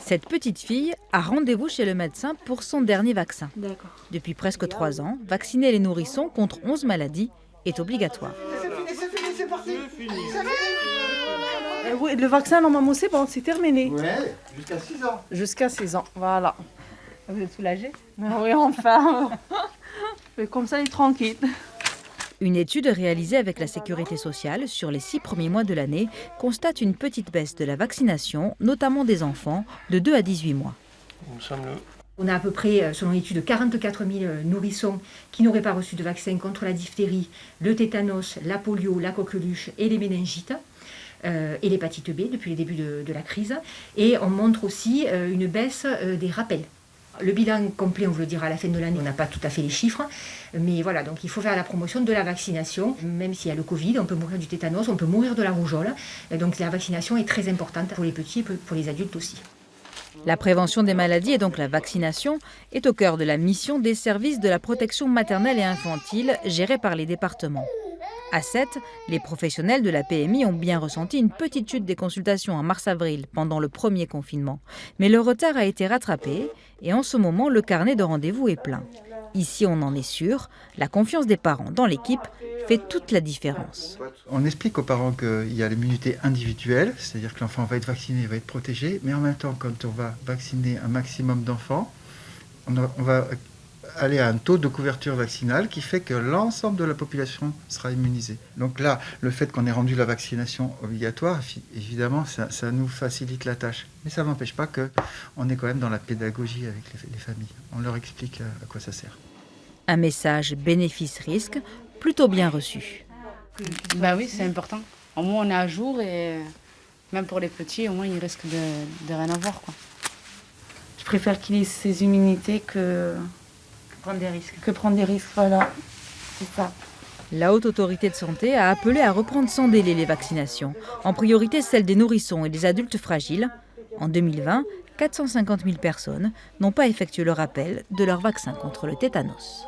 Cette petite fille a rendez-vous chez le médecin pour son dernier vaccin. D'accord. Depuis presque 3 ans, vacciner les nourrissons contre 11 maladies est obligatoire. C'est parti. Oui, le vaccin, normalement, c'est bon, c'est terminé. Ouais, jusqu'à 6 ans. Jusqu'à 6 ans, voilà. Vous êtes soulagés? Oui, enfin. Mais comme ça, il est tranquille. Une étude réalisée avec la Sécurité sociale sur les 6 premiers mois de l'année constate une petite baisse de la vaccination, notamment des enfants de 2 à 18 mois. On a à peu près, selon l'étude, 44 000 nourrissons qui n'auraient pas reçu de vaccin contre la diphtérie, le tétanos, la polio, la coqueluche et les méningites. Et l'hépatite B depuis le début de la crise. Et on montre aussi une baisse des rappels. Le bilan complet, on vous le dira à la fin de l'année, on n'a pas tout à fait les chiffres, mais voilà, donc il faut faire la promotion de la vaccination. Même s'il y a le Covid, on peut mourir du tétanos, on peut mourir de la rougeole. Donc la vaccination est très importante pour les petits et pour les adultes aussi. La prévention des maladies et donc la vaccination est au cœur de la mission des services de la protection maternelle et infantile gérés par les départements. À 7, les professionnels de la PMI ont bien ressenti une petite chute des consultations en mars-avril pendant le premier confinement. Mais le retard a été rattrapé et en ce moment, le carnet de rendez-vous est plein. Ici, on en est sûr, la confiance des parents dans l'équipe fait toute la différence. On explique aux parents qu'il y a l'immunité individuelle, c'est-à-dire que l'enfant va être vacciné, va être protégé, mais en même temps, quand on va vacciner un maximum d'enfants, on va aller à un taux de couverture vaccinale qui fait que l'ensemble de la population sera immunisée. Donc là, le fait qu'on ait rendu la vaccination obligatoire, évidemment, ça nous facilite la tâche. Mais ça n'empêche pas qu'on est quand même dans la pédagogie avec les familles. On leur explique à quoi ça sert. Un message bénéfice-risque plutôt bien reçu. Ben oui, c'est important. Au moins on est à jour et même pour les petits, au moins ils risquent de rien avoir, quoi. Je préfère qu'il ait ses immunités que Prendre des risques. Voilà. C'est ça. La Haute Autorité de Santé a appelé à reprendre sans délai les vaccinations, en priorité celles des nourrissons et des adultes fragiles. En 2020, 450 000 personnes n'ont pas effectué le rappel de leur vaccin contre le tétanos.